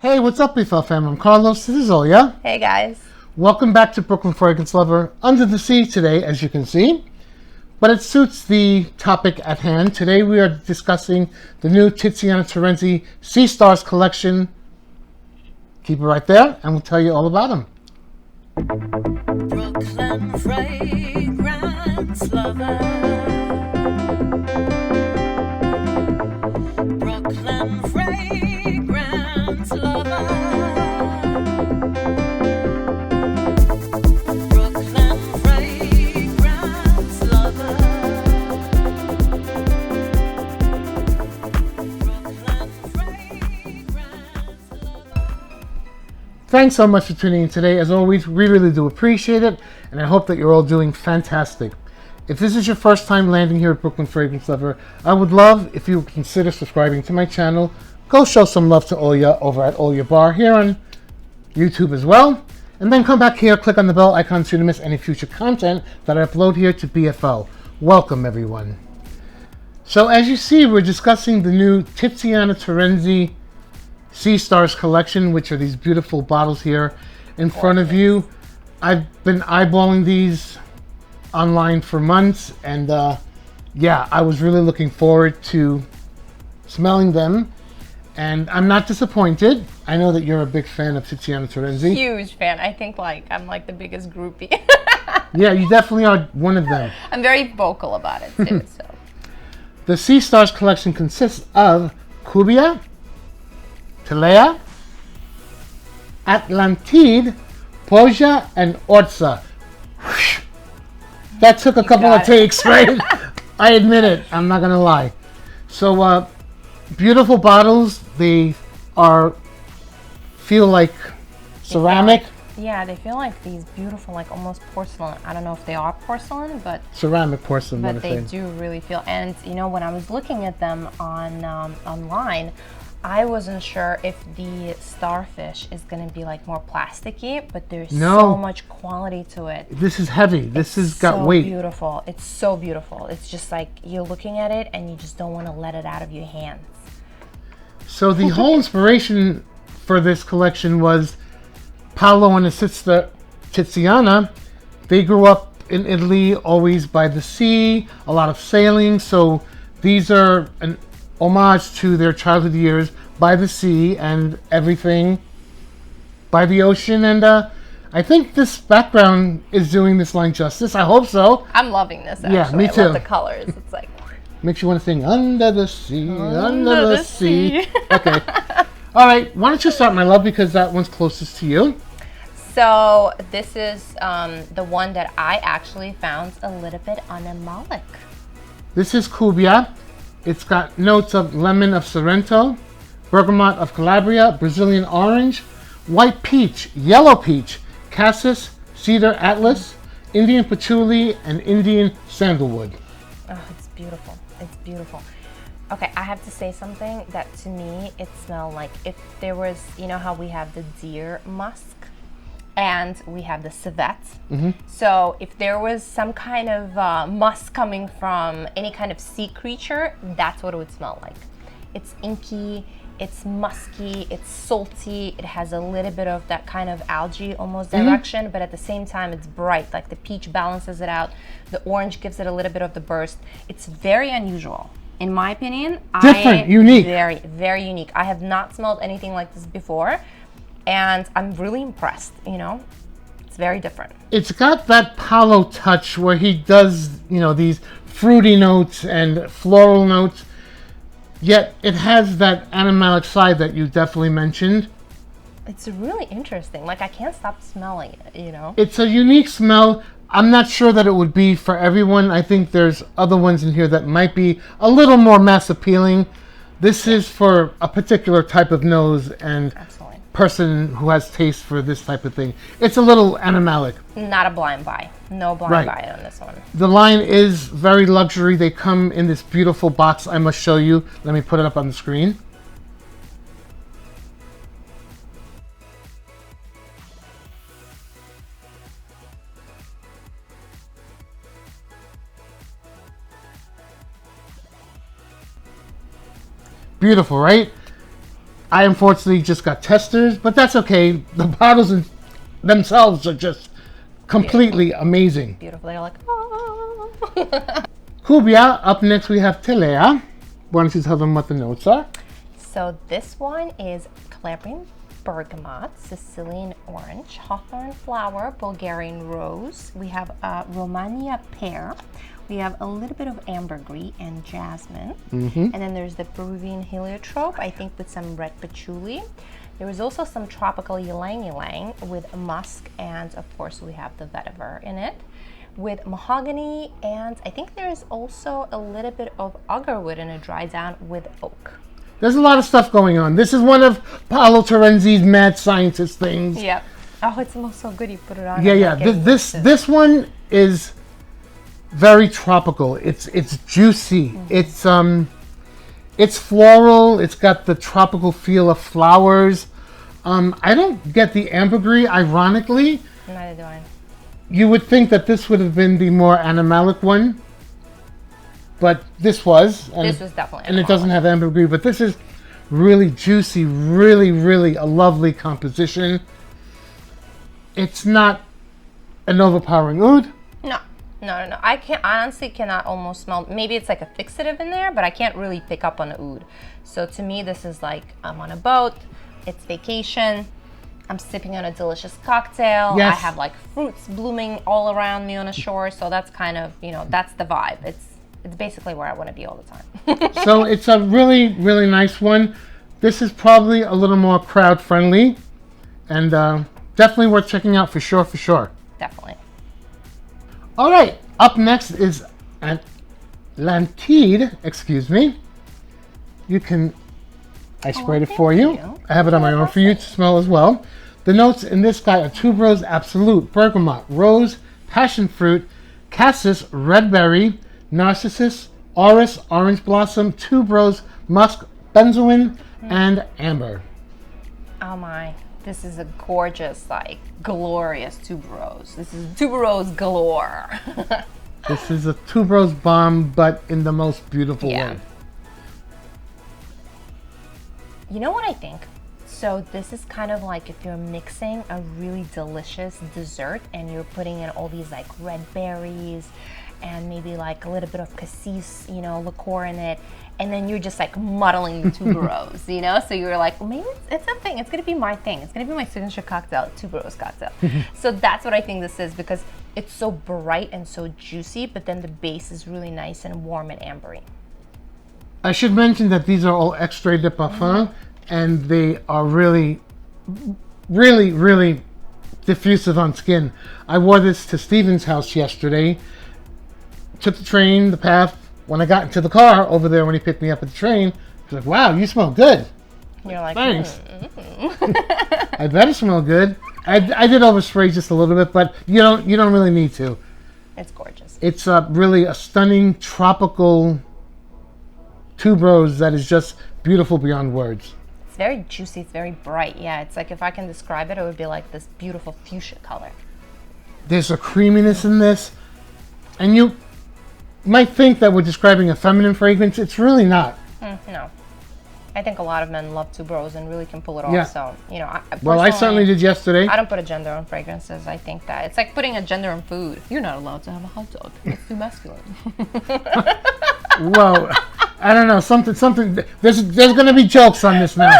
Hey, what's up, BFL fam? I'm Carlos. This is Olya. Hey guys. Welcome back to Brooklyn Fragrance Lover Under the Sea today, as you can see. But it suits the topic at hand. Today we are discussing the new TIZIANA TERENZI Sea Stars collection. Keep it right there, and we'll tell you all about them. Brooklyn Fragrance Lover. Brooklyn Fragrance Lover. Brooklyn Fragrance Lover. Brooklyn Fragrance Lover. Thanks so much for tuning in today. As always, we really do appreciate it, and I hope that you're all doing fantastic. If this is your first time landing here at Brooklyn Fragrance Lover, I would love if you would consider subscribing to my channel. Go show some love to Olya over at Olya Bar here on YouTube as well. And then come back here, click on the bell icon so you don't miss any future content that I upload here to BFL. Welcome, everyone. So as you see, we're discussing the new TIZIANA TERENZI Sea Stars collection, which are these beautiful bottles here in front of you. I've been eyeballing these online for months, and yeah, I was really looking forward to smelling them, and I'm not disappointed. I know that you're a big fan of TIZIANA TERENZI. Huge fan. I think I'm like the biggest groupie. Yeah, you definitely are one of them. I'm very vocal about it too. So The Sea Stars collection consists of Kubia, Olya, Atlantide, Poggia, and Orza. That took a couple of takes, right? I admit it. I'm not gonna lie. So, beautiful bottles. They feel like ceramic. yeah, they feel like these beautiful, like almost porcelain. I don't know if they are porcelain, but Ceramic porcelain, but what they I say. do really feel. And you know, when I was looking at them on online, I wasn't sure if the starfish is gonna be like more plasticky, but there's No. so much quality to it. This is heavy. This has got so weight. beautiful. It's so beautiful. It's just like you're looking at it and you just don't want to let it out of your hands. So the whole inspiration for this collection was Paolo and his sister Tiziana. They grew up in Italy, always by the sea, a lot of sailing. So these are an homage to their childhood years by the sea and everything by the ocean. And I think this background is doing this line justice. I hope so. I'm loving this actually. Yeah, me I too. love the colors. It's like Makes you want to sing under the sea, under the sea. Okay. All right. Why don't you start, my love, because that one's closest to you. so this is the one that I actually found a little bit animalic. This is Kubia. It's got notes of lemon of Sorrento, bergamot of Calabria, Brazilian orange, white peach, yellow peach, cassis, cedar atlas, Indian patchouli, and Indian sandalwood. Oh, it's beautiful. It's beautiful. Okay, I have to say something that to me it smelled like if there was, you know how we have the deer musk and we have the civet. So if there was some kind of musk coming from any kind of sea creature, that's what it would smell like. It's inky, it's musky, it's salty, it has a little bit of that kind of algae almost direction, but at the same time it's bright, like the peach balances it out, the orange gives it a little bit of the burst. It's very unusual. In my opinion, Different, unique. Very, very unique. I have not smelled anything like this before, and I'm really impressed, you know? It's very different. It's got that Paolo touch where he does, you know, these fruity notes and floral notes, yet it has that animalic side that you definitely mentioned. It's really interesting. Like, I can't stop smelling it, you know? It's a unique smell. I'm not sure that it would be for everyone. I think there's other ones in here that might be a little more mass appealing. This is for a particular type of nose and Absolutely. person who has taste for this type of thing. It's a little animalic. Not a blind buy. No blind Right. buy on this one. The line is very luxury. They come in this beautiful box I must show you. Let me put it up on the screen. Beautiful, right? I unfortunately just got testers, but that's okay. The bottles themselves are just completely amazing. Beautiful. They're like, oh. Kubia. Up next we have Telea. Why don't you tell them what the notes are? So this one is clambering bergamot, Sicilian orange, hawthorn flower, Bulgarian rose. We have Romania pear. We have a little bit of ambergris and jasmine. And then there's the Peruvian heliotrope, I think with some red patchouli. There is also some tropical ylang-ylang with musk, and of course we have the vetiver in it with mahogany, and I think there's also a little bit of agarwood in a dry down with oak. There's a lot of stuff going on. This is one of Paolo Terenzi's mad scientist things. Yep. Oh, it smells so good. You put it on. Yeah, and yeah. like it This one is very tropical. It's juicy. It's floral. It's got the tropical feel of flowers. I don't get the ambergris. Ironically, Neither do I. you would think that this would have been the more animalic one, but this was. And, This was definitely. and it doesn't have ambergris, but this is really juicy. Really a lovely composition. It's not an overpowering oud. No. I honestly cannot almost smell. Maybe it's like a fixative in there, but I can't really pick up on the oud. So to me, this is like I'm on a boat. It's vacation. I'm sipping on a delicious cocktail. Yes. I have like fruits blooming all around me on a shore. So that's kind of, that's the vibe. It's basically where I want to be all the time. So it's a really nice one. This is probably a little more crowd friendly, and definitely worth checking out for sure. Definitely. All right, up next is Atlantide. Excuse me. I sprayed it for you. thank you. I have it on my own for you to smell as well. The notes in this guy are tuberose absolute, bergamot, rose, passion fruit, cassis, red berry, narcissus, orris, orange blossom, tuberose, musk, benzoin, and amber. Oh my. This is a gorgeous, like, glorious tuberose. This is tuberose galore. This is a tuberose bomb, but in the most beautiful Yeah. way. You know what I think? So this is kind of like if you're mixing a really delicious dessert and you're putting in all these like red berries and maybe like a little bit of cassis, liqueur in it, and then you're just like muddling the tuberose, So you're like, well, maybe it's a thing. It's gonna be my thing. It's gonna be my signature cocktail, tuberose cocktail. So that's what I think this is, because it's so bright and so juicy, but then the base is really nice and warm and ambery. I should mention that these are all extrait de parfum, and they are really diffusive on skin. I wore this to Steven's house yesterday. Took the train, the path. When I got into the car over there, when he picked me up at the train, he was like, "Wow, you smell good." You're like, Thanks. I better smell good. I did overspray just a little bit, but you don't really need to. It's gorgeous. It's really a stunning tropical tuberose that is just beautiful beyond words. It's very juicy, it's very bright. Yeah, it's like if I can describe it, it would be like this beautiful fuchsia color. There's a creaminess in this, and you might think that we're describing a feminine fragrance. It's really not. No. I think a lot of men love tuberose and really can pull it off. Yeah. So, Well, I certainly did yesterday. I don't put a gender on fragrances. I think that it's like putting a gender on food. You're not allowed to have a hot dog. It's too masculine. Well, I don't know. Something. There's going to be jokes on this now.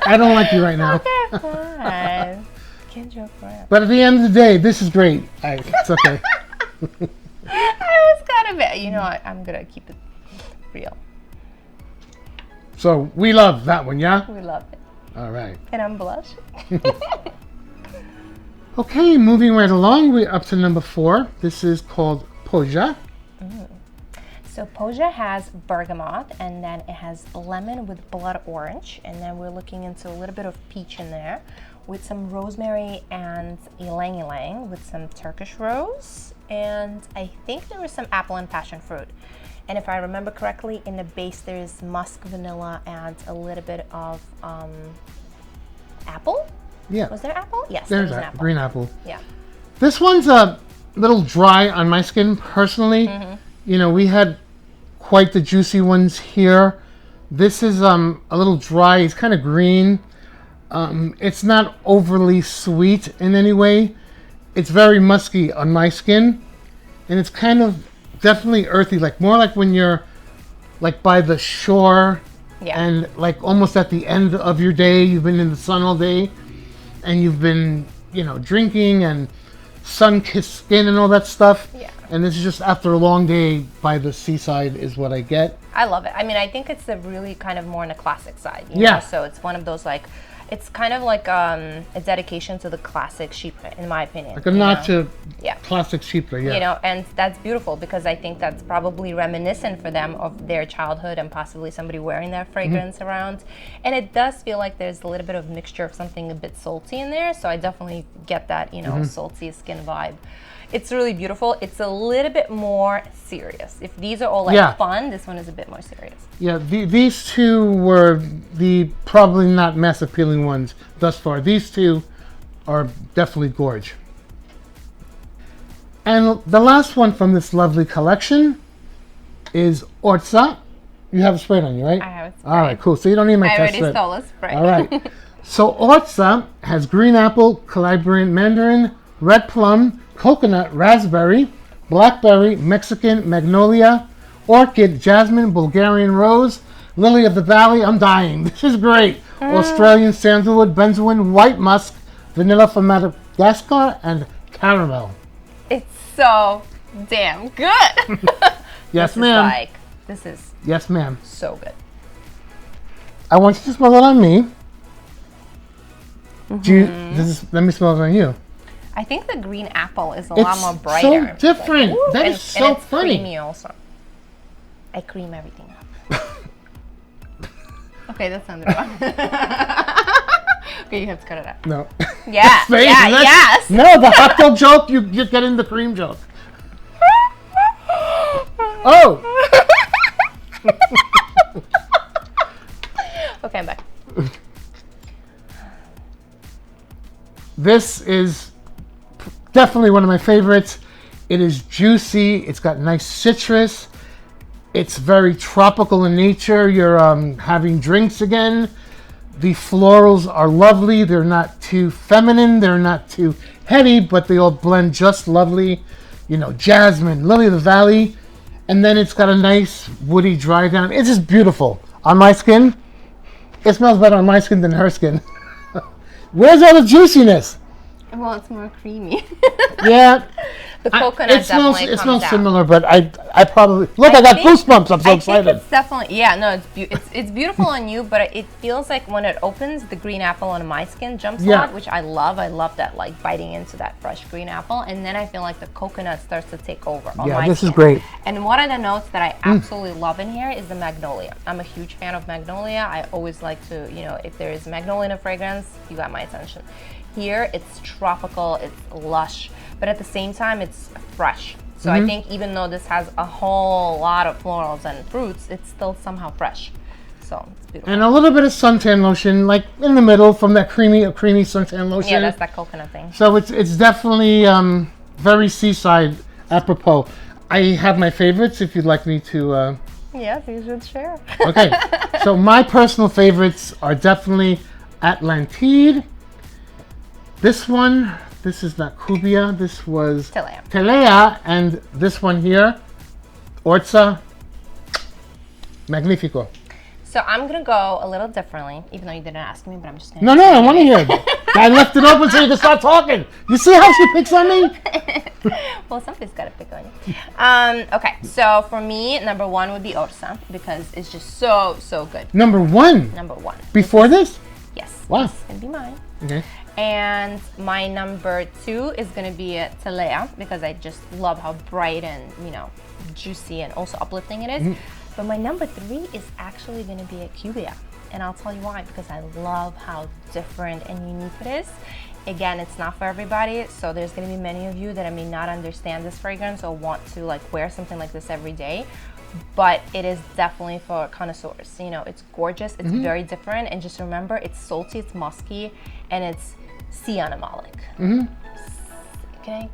I don't like you right now. Okay, fine. Can't joke around. But at the end of the day, this is great. It's okay. I was kind of, I'm going to keep it real. So we love that one, yeah? We love it. All right. And I'm blushing. Okay, moving right along, we're up to number 4. This is called Poggia. So Poggia has bergamot, and then it has lemon with blood orange, and then we're looking into a little bit of peach in there with some rosemary and ylang ylang with some Turkish rose, and I think there was some apple and passion fruit. And if I remember correctly, in the base there's musk, vanilla, and a little bit of apple. Yeah. Was there apple? Yes, there There's was an that apple. green apple. Yeah. This one's a little dry on my skin personally. We had quite the juicy ones here. This is a little dry. It's kind of green. It's not overly sweet in any way. It's very musky on my skin, and it's kind of definitely earthy, like more like when you're like by the shore Yeah. and like almost at the end of your day. You've been in the sun all day, and you've been, drinking and sun-kissed skin and all that stuff. Yeah. And this is just after a long day by the seaside is what I get. I love it. I mean, I think it's a really kind of more on the classic side. You Yeah. know? So it's one of those like, it's kind of like a dedication to the classic sheep print, in my opinion. Like a you nod know? to Yeah. classic sheepler, yeah. You know, and that's beautiful because I think that's probably reminiscent for them of their childhood and possibly somebody wearing that fragrance around. And it does feel like there's a little bit of mixture of something a bit salty in there. So I definitely get that, salty skin vibe. It's really beautiful. It's a little bit more serious. If these are all like Yeah. fun, this one is a bit more serious. Yeah, these two were the probably not mass appealing ones thus far. These two are definitely gorge. And the last one from this lovely collection is Orza. You have a spray on you, right? I have it All right, cool. So you don't need my I test already strip. stole a spray. All right. So Orza has green apple, Calabrian mandarin, red plum, coconut, raspberry, blackberry, Mexican, magnolia, orchid, jasmine, Bulgarian rose, lily of the valley. I'm dying. This is great. Australian sandalwood, benzoin, white musk, vanilla from Madagascar, and caramel. It's so damn good. Yes, This is ma'am. this is Yes, ma'am. so good. I want you to smell it on me. Let me smell it on you. I think the green apple is a lot more It's brighter. so different. Ooh, That and- is so and it's funny. creamy also. I cream everything up. Okay, that sounded wrong. Okay, you have to cut it out. No. Yeah, Face, yeah, that's- yes. No, the hot dog joke, you're getting the cream joke. Oh! Okay, I'm back. This is definitely one of my favorites. It is juicy. It's got nice citrus. It's very tropical in nature. You're having drinks again. The florals are lovely. They're not too feminine. They're not too heady, but they all blend just lovely. Jasmine, lily of the valley. And then it's got a nice woody dry down. It's just beautiful. On my skin, it smells better on my skin than her skin. Where's all the juiciness? Well, it's more creamy. Yeah. The coconut It smells definitely it comes smells out. similar, but I probably look. I got think- goosebumps. I'm so I excited. think it's definitely it's beautiful on you, but it feels like when it opens, the green apple on my skin jumps Yeah. out, which I love. I love that, like biting into that fresh green apple, and then I feel like the coconut starts to take over on Yeah, my this is skin. great. And one of the notes that I absolutely love in here is the magnolia. I'm a huge fan of magnolia. I always like to, if there is magnolia in a fragrance, you got my attention. Here, it's tropical, it's lush, but at the same time, it's fresh. So I think even though this has a whole lot of florals and fruits, it's still somehow fresh. So it's beautiful. And a little bit of suntan lotion, like in the middle, from that creamy suntan lotion. Yeah, that's that coconut thing. So it's definitely very seaside apropos. I have my favorites. If you'd like me to. Yes, you should share. Okay. So my personal favorites are definitely Atlantide. This one. This is not Kubia. This was Telea. Telea, and this one here, Orza. Magnifico. So I'm gonna go a little differently, even though you didn't ask me, but I'm just gonna. No, I want to hear it. I left it open so you can start talking. You see how she picks on me? Well, somebody's got to pick on you. Okay, so for me, number one would be Orza because it's just so good. Number one. Number one. Before this? Yes. Wow. This is gonna be mine. Okay. And my number two is gonna be Telea because I just love how bright and juicy and also uplifting it is. But my number three is actually gonna be a Kubia. And I'll tell you why, because I love how different and unique it is. Again, it's not for everybody, so there's gonna be many of you that may not understand this fragrance or want to wear something like this every day. But it is definitely for connoisseurs. It's gorgeous, it's very different, and just remember, it's salty, it's musky, and it's sea animalic. Can I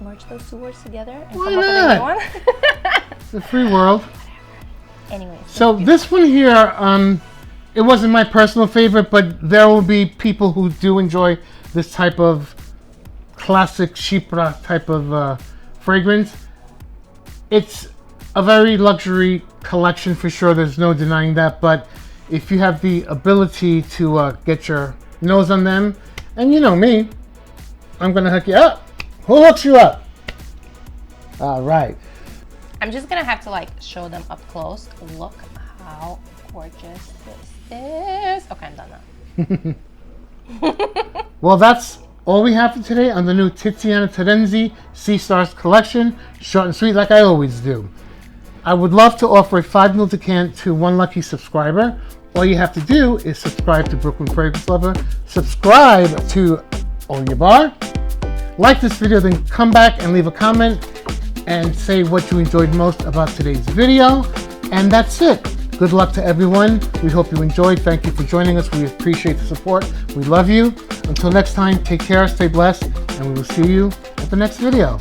merge those two words together and Why come up with a not? new one? It's a free world. Anyways. So this one here, it wasn't my personal favorite, but there will be people who do enjoy this type of classic Chypre type of fragrance. It's a very luxury collection for sure, there's no denying that, but if you have the ability to get your nose on them, and you know me, I'm gonna hook you up. Who hooks you up? All right. I'm just gonna have to like show them up close. Look how gorgeous this is. Okay, I'm done now. Well, that's all we have for today on the new TIZIANA Terenzi Sea Stars collection. Short and sweet like I always do. I would love to offer a 5 ml decant to one lucky subscriber. All you have to do is subscribe to Brooklyn Fragrance Lover, subscribe to Olya Bar, like this video, then come back and leave a comment and say what you enjoyed most about today's video. And that's it. Good luck to everyone. We hope you enjoyed. Thank you for joining us. We appreciate the support. We love you. Until next time, take care, stay blessed, and we will see you at the next video.